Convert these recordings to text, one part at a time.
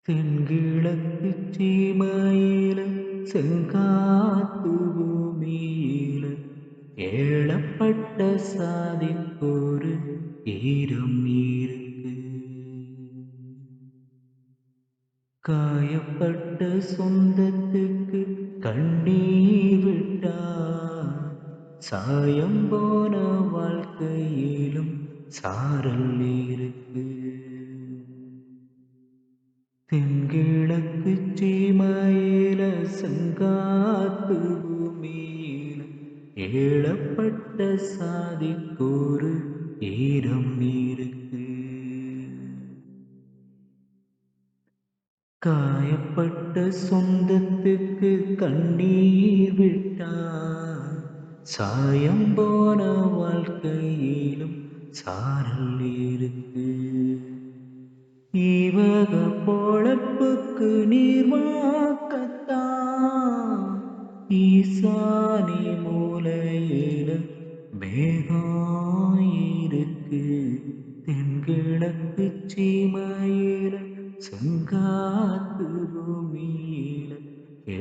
தென்கிழக்கு சீமையில செங்காத்து பூமியில ஏழப்பட்ட சாதிக்கொரு ஈரம் இருக்கு. காயப்பட்ட சொந்தத்துக்கு கண்ணீர் விட்டா சாயம் போன வாழ்க்கையிலும் சாரல் இருக்கு. தென்கிழக்கு சீமையில செங்காத்து பூமியில ஏழப்பட்ட சாதிக்கொரு ஈரம் இருக்கு. காயப்பட்ட சொந்தத்துக்கு கண்ணீர் விட்டா சாயம் போன வாழ்க்கையிலும் சாரல் இருக்கு. இவக பொழப்புக்கு நீர்வாக்கத்தான் ஈசானி மூலையில மேகம் இருக்கு. தென்கிழக்கு சீமையில செங்காத்து பூமியில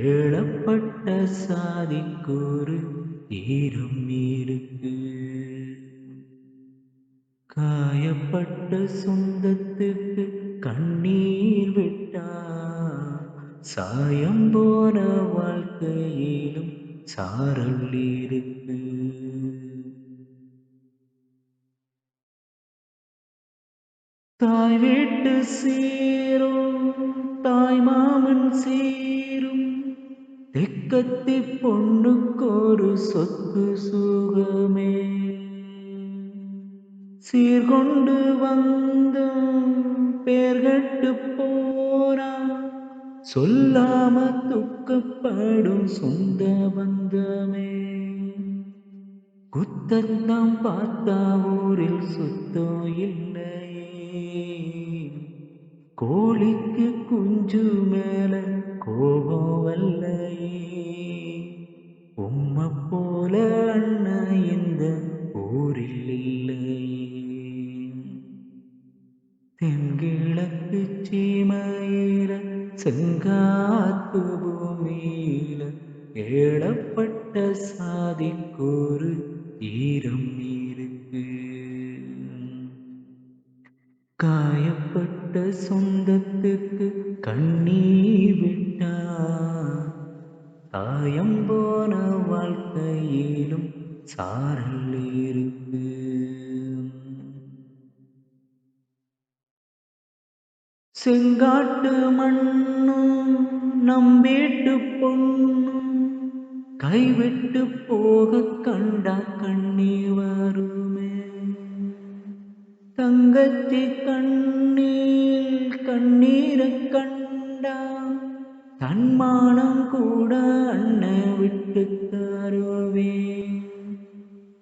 ஏழப்பட்ட சாதிக்கொரு ஈரம் இருக்கு. காயப்பட்ட சொந்தத்துக்கு கண்ணீர் விட்டா சாயம் போன வாழ்க்கையிலும் சாரல் இருக்கு. தாய் வீட்டு சீரும் தாய் மாமன் சீரும் தெக்கத்தி பொண்ணுக்கொரு சொத்து சுகமே சீர்கொண்டு வந்தும் பேர்கட்டு போனா சொல்லாம துக்கப்படும் சொந்த பந்தமே. குத்தத்தம் பார்த்தா ஊரில் சுத்தம் இல்லையே, கோழிக்கு குஞ்சு மேல கோபம் வல்லையே. உம்மை போல அண்ணன் இந்த ஊரில் இல்லையே. தென்கிழக்கு சீமையில செங்காத்து பூமியில ஏழப்பட்ட சாதிக்கொரு ஈரம் இருக்கு. காயப்பட்ட சொந்தத்துக்கு கண்ணீர் விட்டா தாயம் போன வாழ்க்கையிலும் சாரல் இருக்கு. செங்காட்டு மண்ணும் நம் வீட்டு பொண்ணும் கைவிட்டு போக கண்டா கண்ணீர் வருமே. தங்கச்சி கண்ணீர் கண்ணீரை கண்டா தன்மானம் கூட அண்ணன் விட்டு தருவே.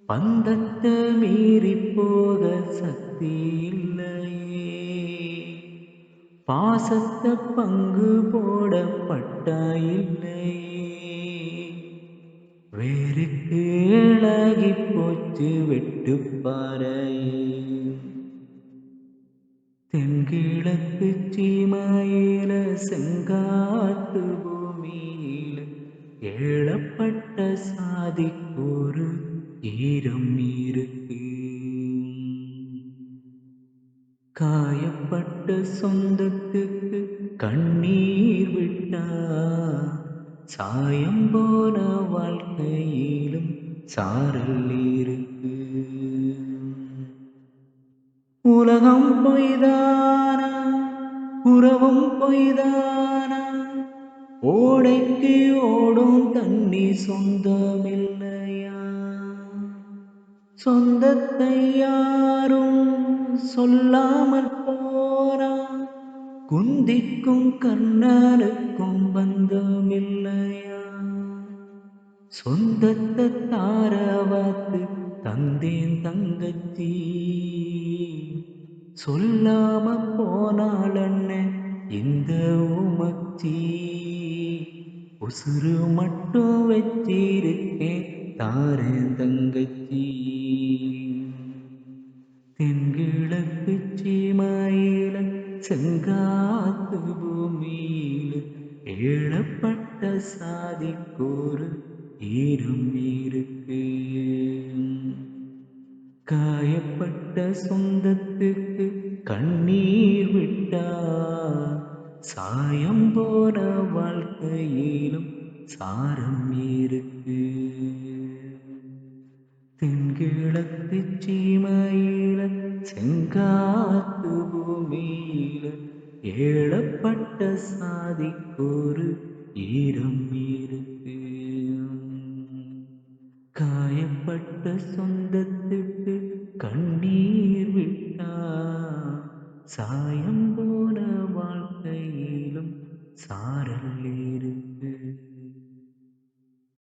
பந்தத்தை மீறி போக சக்தி இல்லையே, பாசத்தை பங்கு போடப்பட்டா இல்லையே. வேருக்கு இழகி போச்சு வெட்டுப்பாறையே. தென்கிழக்கு சீமையில செங்காத்து பூமியில ஏழப்பட்ட சாதிக்கொரு ஈரம் இருக்கு. காயப்பட்ட சொந்தத்துக்கு கண்ணீர் விட்டா சாயம் போன வாழ்க்கையிலும் சாரல் இருக்கு. உலகம் பொய்தானா உறவும் பொய்தானா, ஓடைக்கு ஓடும் தண்ணி சொந்தமில்லையா. சொந்தத்தை யாரும் சொல்லாமல் போனா குந்திக்கும் கண்ணனுக்கும் பந்தமில்லையா. சொந்தத்தை தாரவாத்து தந்தேன் தங்கச்சி, சொல்லாம போனாள் அண்ணன் இந்த உமச்சி. உசுறு மட்டும் வச்சிருக்கேன் தாரேன் தங்கச்சி. தென்கிழக்கு சீமையில செங்காத்து பூமி சாதிக்கொரு ஈரம் இருக்கு. காயப்பட்ட சொந்தத்துக்கு கண்ணீர் விட்டா சாயம் போன வாழ்க்கையிலும் சாரம் இருக்கு. தென்கிழக்கு சீமையில செங்காத்து பூமியில ஏழப்பட்ட சாதிக்கொரு ஈரம் இருக்கு. காயப்பட்ட சொந்தத்துக்கு கண்ணீர் விட்டா சாயம் போன வாழ்க்கையிலும் சாரல் இருக்கு.